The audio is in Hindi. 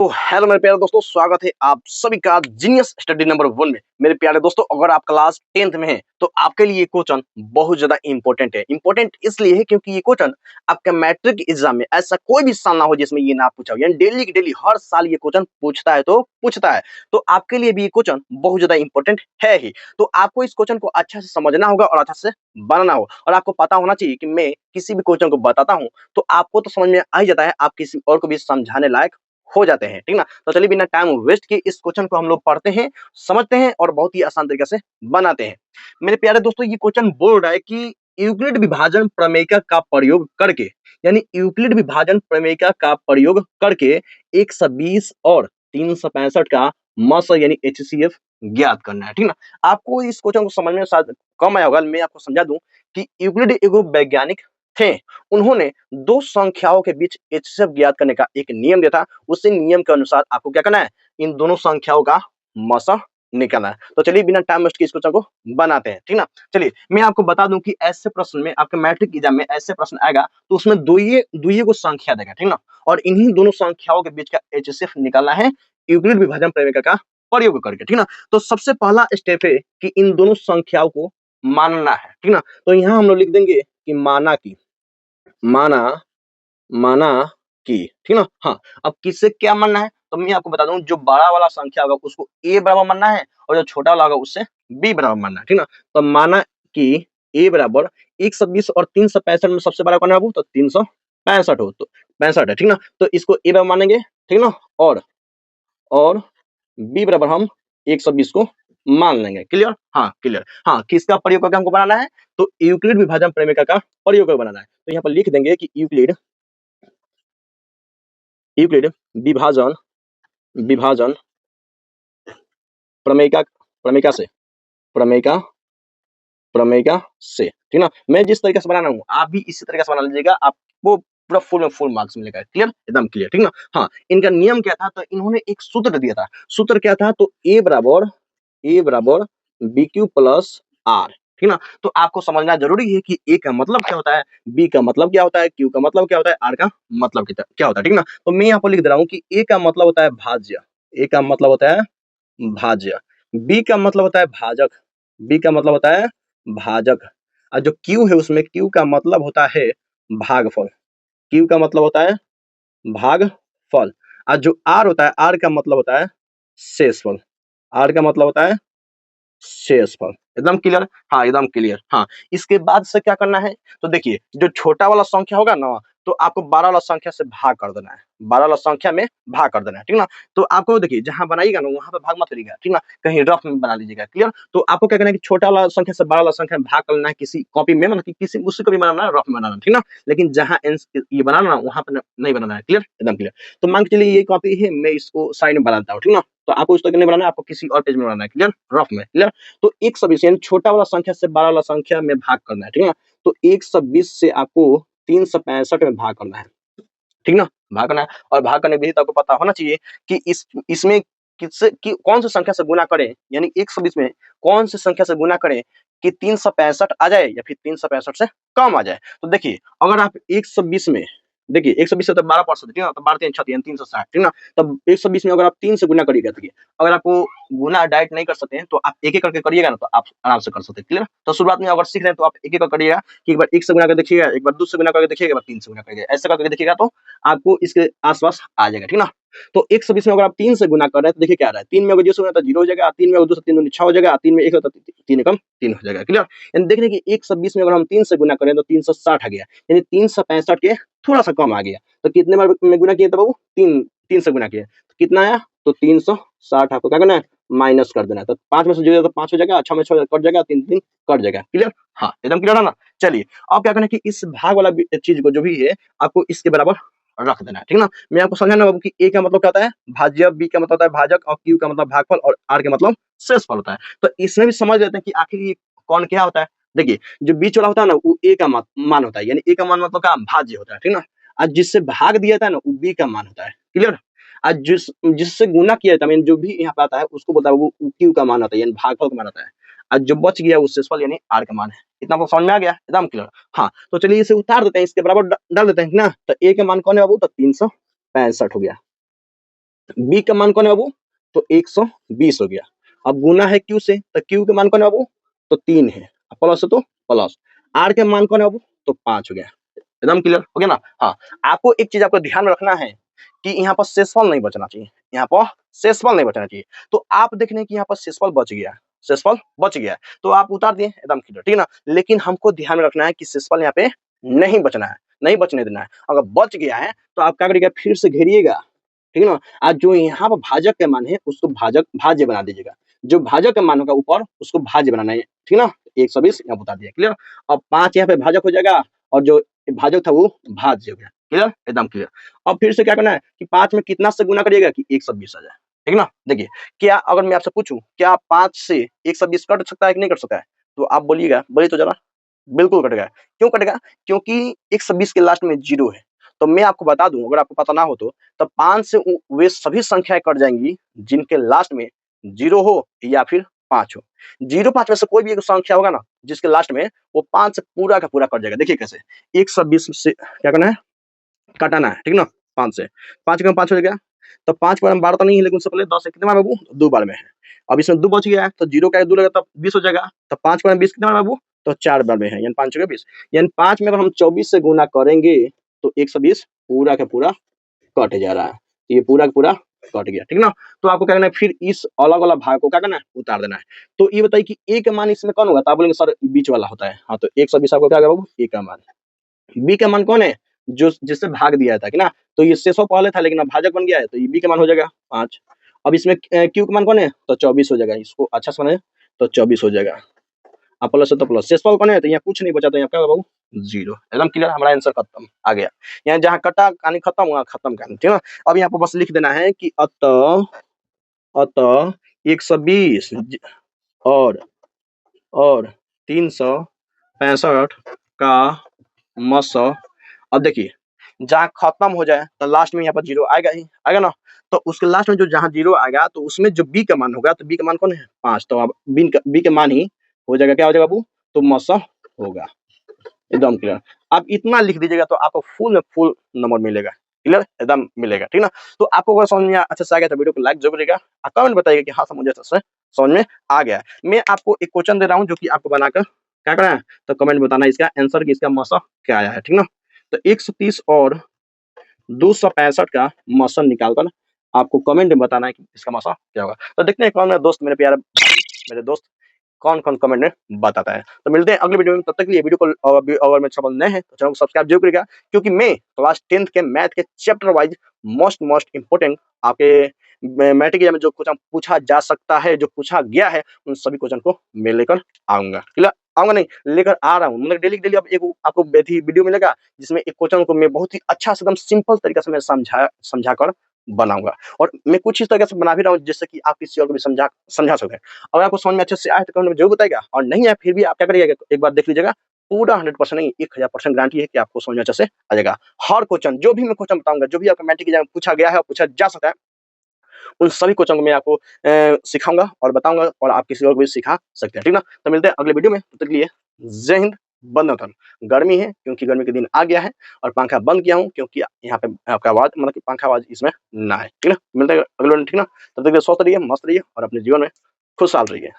तो हेलो मेरे प्यारे दोस्तों, स्वागत है आप सभी का जीनियस स्टडी नंबर 1 में। मेरे प्यारे दोस्तों, अगर आप क्लास 10th में हैं तो आपके लिए ये क्वेश्चन बहुत ज्यादा इंपॉर्टेंट है। इंपॉर्टेंट इसलिए है क्योंकि ये क्वेश्चन आपके मैट्रिक एग्जाम में ऐसा कोई भी साल ना हो जिसमें ये ना पूछा हो। यानी डेली की डेली हर साल ये क्वेश्चन पूछता है तो पूछता है। तो आपके लिए भी ये क्वेश्चन बहुत ज्यादा इंपॉर्टेंट है ही। तो आपको इस क्वेश्चन को अच्छा से समझना होगा और अच्छा से बनाना हो, और आपको पता होना चाहिए कि मैं किसी भी क्वेश्चन को बताता हूँ तो आपको तो समझ में आ ही जाता है, आप किसी और को भी समझाने लायक हो जाते हैं, ठीक ना। तो चलिए बिना टाइम वेस्ट किए इस क्वेश्चन को हम लोग पढ़ते हैं, समझते हैं और बहुत ही आसान तरीके से बनाते हैं। मेरे प्यारे दोस्तों, ये क्वेश्चन बोल रहा है कि यूक्लिड विभाजन प्रमेयिका का प्रयोग करके, यानी यूक्लिड विभाजन प्रमेयिका का प्रयोग करके 120 और 365 का मस यानी HCF ज्ञात करना है, ठीक ना। आपको इस क्वेश्चन को समझ में शायद कम आया होगा, मैं आपको समझा दूं कि यूक्लिड एगो वैज्ञानिक थे। उन्होंने दो संख्याओं के बीच HCF ज्ञात करने का एक नियम दिया था। उसी नियम के अनुसार आपको क्या करना है, इन दोनों संख्याओं का मसा निकालना है। तो चलिए बिना टाइम वेस्ट के इस क्वेश्चन को बनाते हैं, ठीक ना। चलिए मैं आपको बता दूं कि ऐसे प्रश्न में आपके मैट्रिक एग्जाम में ऐसे प्रश्न आएगा तो उसमें दुइये को संख्या देगा, ठीक ना। और इन्हीं दोनों संख्याओं के बीच का HCF निकालना है यूक्लिड विभाजन प्रमेय का प्रयोग करके, ठीक ना। तो सबसे पहला स्टेप है कि इन दोनों संख्याओं को मानना है, ठीक ना। तो यहाँ हम लोग लिख देंगे कि माना माना कि, ठीक ना। हाँ, अब किससे क्या मानना है तो मैं आपको बता दूं, जो बड़ा वाला संख्या होगा उसको a बराबर मानना है और जो छोटा वाला होगा उससे b बराबर मानना है, ठीक ना। तो माना कि a बराबर 120 और 365 में सबसे बड़ा कौन है बाबू, तो 365 हो, तो 65 है, ठीक ना। तो इसको a बराबर मानेंगे, ठीक ना। और b बराबर हम 120 को मान लेंगे। क्लियर? हाँ क्लियर। हाँ, किसका प्रयोग करके हमको बनाना है, तो यूक्लिड विभाजन प्रमेय का प्रयोग करके बनाना है। तो यहाँ पर लिख देंगे कि यूक्लिड विभाजन विभाजन प्रमेयिका प्रमेयिका से प्रमेयिका प्रमेयिका से, ठीक ना। मैं जिस तरीके से बनाना हूँ आप भी इसी तरीके से बना लीजिएगा, आपको पूरा फुल मार्क्स मिलेगा। क्लियर? एकदम क्लियर, ठीक ना। हाँ, इनका नियम क्या था, तो इन्होंने एक सूत्र दिया था। सूत्र क्या था, तो a बराबर BQ प्लस R, ठीक ना। तो आपको समझना जरूरी है कि a का मतलब क्या होता है, b का मतलब क्या होता है, q का मतलब क्या होता है, r का मतलब क्या होता है, ठीक ना। तो मैं यहाँ पर लिख दे रहा हूँ कि a का मतलब होता है भाज्य, a का मतलब होता है भाज्य, b का मतलब होता है भाजक, b का मतलब होता है भाजक, और जो q है उसमें q का मतलब होता है भागफल, q का मतलब होता है भागफल, और जो r होता है, r का मतलब होता है शेषफल, r का मतलब होता है शेषफल। एकदम क्लियर? हाँ एकदम क्लियर। हाँ, इसके बाद से क्या करना है, तो देखिए जो छोटा वाला संख्या होगा ना, तो आपको 12 वाला संख्या से भाग कर देना है, 12 वाला संख्या में भाग कर देना है, ठीक ना। तो आपको देखिए जहां बनाइएगा ना वहां पे भाग मत करिएगा, ठीक ना, कहीं रफ में बना लीजिएगा। क्लियर? तो आपको क्या करना है कि छोटा वाला संख्या से 12 वाला संख्या में भाग कर लेना है, किसी कॉपी में, मतलब कि किसी उसी को भी बनाना है, रफ में बनाना है, ठीक ना। लेकिन जहां ये बनाना ना वहां पे नहीं बनाना है। क्लियर? एकदम क्लियर। तो मान के चलिए ये कॉपी है, मैं इसको साइड में बनाता हूँ, ठीक ना। तो आपको इस तरह नहीं बनाना है, आपको किसी और पेज में बनाना है। क्लियर? रफ में। क्लियर? तो 120 यानी छोटा वाला संख्या से 12 वाला संख्या में भाग करना है, ठीक है। तो 120 से आपको 365 में भाग करना है, ठीक ना, भाग करना है। और भाग करने की विधि तो आपको पता होना चाहिए कि इसमें किससे कौन सी संख्या से गुना करें, यानी 120 में कौन सी संख्या से गुना करें कि 365 आ जाए या फिर 365 से कम आ जाए। तो देखिए अगर आप 120 में, देखिए 120 से तो 12% ठीक है, तो 12 3 6 360, ठीक ना। तब 120 में अगर आप 3 से गुना करिएगा, देखिए अगर आपको गुना डायरेक्ट नहीं कर सकते हैं तो आप एक एक करके करिएगा ना, तो आप आराम से कर सकते हैं। क्लियर? तो शुरुआत में अगर सीख रहे हैं तो आप एक एक कर करिएगा कि एक बार 1 से गुना करके देखिएगा, एक बार 2 से गुना करके देखिएगा, एक बार 3 से गुना करके, ऐसे करके देखिएगा तो आपको इसके आसपास आ जाएगा, ठीक ना। तो 120 में अगर आप 3 से गुना कर रहे हैं तो देखिए क्या आ रहा है, 3 में अगर 0 से गुना तो 0 हो जाएगा, 3 में अगर 2 से 3 दूनी 6 हो जाएगा, 3 में 1 है तो 3 एकम 3 हो जाएगा। क्लियर? यानी देखने की 120 में अगर हम 3 से गुना करें तो 360 आ गया, यानी 365 के थोड़ा सा कम आ गया। तो कितने बार में गुना किए थे बाबू, 3 से गुना किए तो कितना आया, तो 360 आपको क्या करना है, माइनस कर देना है। तो 5 में से 0 तो 5 हो जाएगा, 6 में 6 कट जाएगा, 3 3 कट जाएगा। क्लियर? हाँ एकदम क्लियर है ना। चलिए अब क्या करना है कि इस भाग वाला चीज को जो भी है आपको इसके बराबर रख देना है, ठीक ना। मैं आपको समझाना बाबू कि a का मतलब क्या होता है भाज्य, b का मतलब होता है भाजक, और q का मतलब भागफल, और r का मतलब शेषफल होता है। तो इसमें भी समझ लेते हैं कि आखिर ये कौन क्या होता है। देखिए जो बीच वाला होता है ना वो a का मान होता है, यानी a का मान मतलब क्या, भाज्य होता है, ठीक ना। और जिससे भाग दिया जाता है ना वो b का मान होता है। क्लियर? आज जिससे गुना किया जाता है, जो भी यहाँ पे आता है उसको बोलता है वो क्यू का मान होता है, यानी भागफल का मान होता है। आज जो बच गया वो शेषफल यानी आर का मान है। इतना आपको समझ में आ गया? एकदम क्लियर। हाँ, तो चलिए इसे उतार देते हैं, इसके बराबर डाल देते हैं ना। तो ए का मान कौन है बाबू, तो 365 हो गया। बी का मान कौन है बाबू, तो 120 हो गया। अब गुना है क्यू से, तो क्यू के मान कौन है बाबू, तो 3 है, प्लस है तो प्लस। आर के मान कौन है बाबू, तो 5 हो गया। एकदम क्लियर हो गया ना। हाँ, आपको एक चीज आपको ध्यान में रखना है कि यहाँ पर शेषफल नहीं बचना चाहिए, यहाँ पर शेषफल नहीं बचना चाहिए। तो आप देख रहे हैं कि यहाँ पर शेषफल बच गया, शेषफल बच गया, तो आप उतार दिए, एकदम क्लियर, ठीक है ना। लेकिन हमको ध्यान में रखना है कि शेषफल यहाँ पे नहीं बचना है, नहीं बचने देना है। अगर बच गया है तो आप क्या करिएगा, फिर से घेरिएगा, ठीक है ना। आज जो यहाँ पर भाजक के मान है उसको भाजक भाज्य बना दीजिएगा, जो भाजक का मान होगा ऊपर उसको भाज्य बनाना है, ठीक है ना। 120 यहाँ बता दिया, क्लियर। अब 5 यहाँ पे भाजक हो जाएगा और जो भाजक था वो भाज्य हो गया, क्लियर, एकदम क्लियर। अब फिर से क्या करना है कि 5 में कितना से गुना करिएगा कि 120 आ जाए, ठीक है ना। देखिए, क्या अगर मैं आपसे पूछूं क्या 5 से 120 कट सकता है कि नहीं कट सकता है, तो आप बोलिएगा, बोलिए तो जरा। बिल्कुल कटेगा। क्यों कटेगा, क्योंकि 120 के लास्ट में 0 है। तो मैं आपको बता दूं, अगर आपको पता ना हो तो, तब 5 से वे सभी संख्याएं कट जाएंगी जिनके लास्ट में 0 हो या फिर 5 हो। 0 5 में से कोई भी एक संख्या होगा ना जिसके लास्ट में, वो 5 से पूरा का पूरा कट जाएगा। देखिए कैसे, 120 से क्या करना है, काटाना है, ठीक ना। 5 से 5 का 5 हो गया, तो 5 बार में 12 तो नहीं है, लेकिन उससे पहले 10 है, कितने बार बाबू, 2 बार में है। अब इसमें 2 बच गया है तो 0 का 2 लगेगा तब 20 हो जाएगा। तो 5 बार में 20 कितने बार बाबू, तो 4 बार में है, यानी 5 हो गया 20। यानी 5 में अगर हम 24 से गुना करेंगे तो 120 पूरा का पूरा कट जा रहा है। तो ये पूरा का पूरा कट गया, ठीक ना। तो आपको क्या करना है, फिर इस अलग वाला भाग को क्या करना है, उतार देना है। तो ये बताइए कि ए का मान इसमें कौन होगा, तो आप बोलेंगे सर बीच वाला होता है। हाँ, तो 120 आपको क्या होगा बाबू, ए का मान। बी का मान कौन है, जो जिससे भाग दिया था कि ना, तो ये 600 पहले था लेकिन अब भाजक बन गया है, तो ये बी का मान हो जाएगा 5। अब इसमें क्यू का मान कौन है, तो 24 हो जाएगा। इसको अच्छा से बनाए तो 24 हो जाएगा। अब प्लस है तो प्लस, शेषफल कौन है, तो यहाँ कुछ नहीं बचा, तो यहाँ क्या होगा बाबू, 0। एकदम क्लियर, हमारा आंसर खत्म आ गया। यहाँ जहाँ कटा कहानी खत्म हुआ, खत्म कहानी, ठीक है ना। अब यहाँ पर बस लिख देना है कि अतः अतः 120 और 365 का मस। अब देखिए, जहाँ खत्म हो जाए तो लास्ट में यहाँ पर 0 आएगा ही आएगा ना। तो उसके लास्ट में जो जहाँ 0 आएगा तो उसमें जो बी का मान होगा, तो बी का मान कौन है, 5। तो अब बी के मान ही हो जाएगा, क्या हो जाएगा बाबू, तो मस होगा। एकदम क्लियर। आप इतना लिख दीजिएगा तो आपको फुल में फुल नंबर मिलेगा, क्लियर, एकदम मिलेगा, ठीक ना। तो आपको अगर समझ में अच्छे से आ गया तो वीडियो को लाइक जरूर करिएगा और कमेंट बताइएगा कि हाँ सर मुझे अच्छे से समझ में आ गया। मैं आपको एक क्वेश्चन दे रहा हूँ जो कि आपको बनाकर क्या करना है, तो कमेंट बताना इसका आंसर कि इसका मसा क्या आया है, ठीक ना। तो 130 और 265 का मौसम निकालकर आपको कमेंट में बताना है कि इसका मौसम क्या होगा। तो देखते हैं कौन मेरा दोस्त, मेरे प्यारे मेरे दोस्त कौन कौन कमेंट में बताता है। तो मिलते हैं अगले वीडियो में, तब तक के लिए वीडियो को अगर मेरे चैनल नए हैं तो चैनल को सब्सक्राइब जरूर करिएगा, क्योंकि मैं क्लास 10th के मैथ के चैप्टर वाइज मोस्ट इंपोर्टेंट आपके मैथ के में जो क्वेश्चन पूछा जा सकता है, जो पूछा गया है, उन सभी क्वेश्चन को मैं लेकर आऊंगा, क्लियर, आऊंगा नहीं लेकर आ रहा हूँ। मतलब डेली डेली अब एक आपको वीडियो मिलेगा जिसमें एक क्वेश्चन को मैं बहुत ही अच्छा से एकदम सिंपल तरीके से मैं समझा कर बनाऊंगा। और मैं कुछ इस तरीके से बना भी रहा हूँ जिससे कि आप किसी और को भी समझा सकते हैं। अगर आपको समझ में अच्छे से आए तो कमेंट में जरूर बताइएगा, और नहीं है फिर भी आप क्या करिएगा, एक बार देख लीजिएगा। पूरा 100% नहीं, 1000% गारंटी है कि आपको समझ में अच्छे से आ जाएगा। हर क्वेश्चन, जो भी मैं क्वेश्चन बताऊंगा, जो भी आपका मैट्रिक एग्जाम में पूछा गया है और पूछा जा सकता है, उन सभी क्वेश्चन को मैं आपको सिखाऊंगा और बताऊंगा, और आप किसी और को भी सिखा सकते हैं, ठीक ना। तो मिलते हैं अगले वीडियो में, तब तक के लिए जय हिंद, वंदे मातरम। गर्मी है क्योंकि गर्मी के दिन आ गया है, और पंखा बंद किया हूँ क्योंकि यहाँ पे आपका आवाज, मतलब कि पंखा आवाज इसमें ना है, ठीक ना। मिलते हैं अगले वीडियो में, ठीक ना। तब तक के लिए स्वस्थ रहिए, मस्त रहिए और अपने जीवन में खुशहाल रहिए।